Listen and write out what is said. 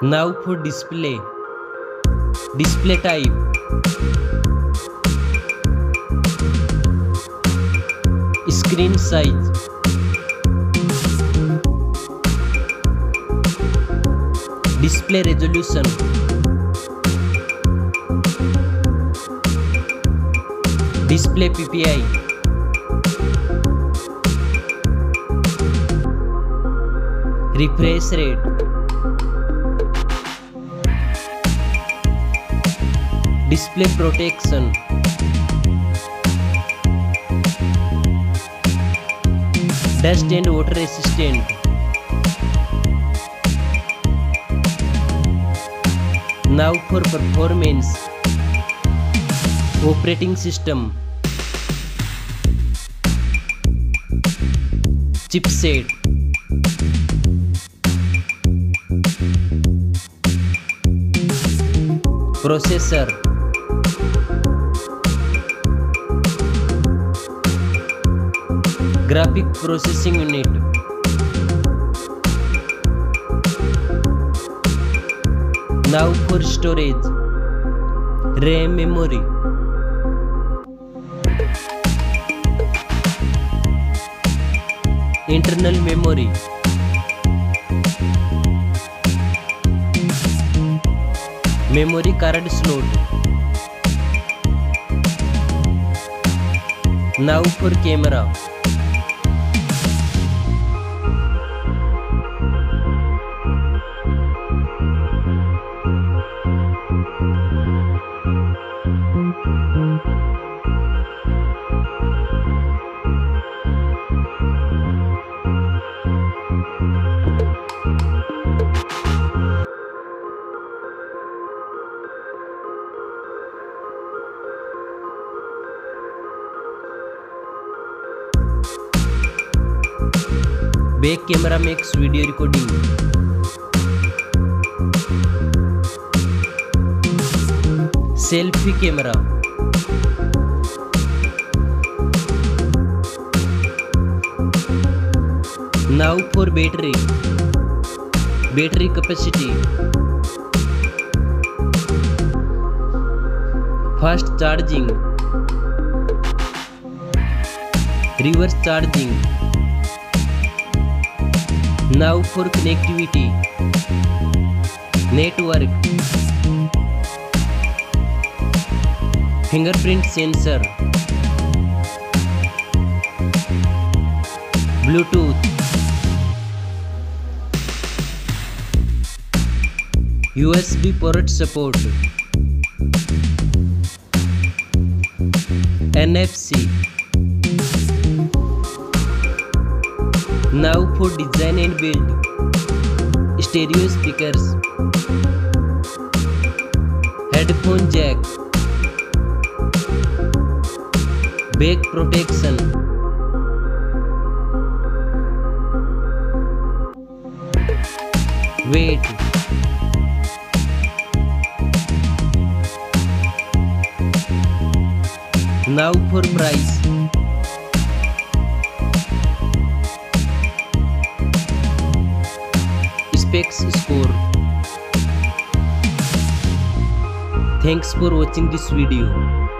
Now for display. Display type. Screen size. Display resolution. Display PPI. Refresh rate. Display protection. Dust and water resistant. Now for performance. Operating system. Chipset. Processor. Graphic processing unit. Now for storage. RAM memory. Internal memory. Memory card slot. Now for camera. Back camera makes video recording. Selfie camera. Now for battery. Battery capacity. Fast charging. Reverse charging. Now for connectivity. Network. Fingerprint sensor. Bluetooth. USB port support. NFC. Now for design and build. Stereo speakers. Headphone jack. Back protection. Weight. Now for price. Specs score. Thanks for watching this video.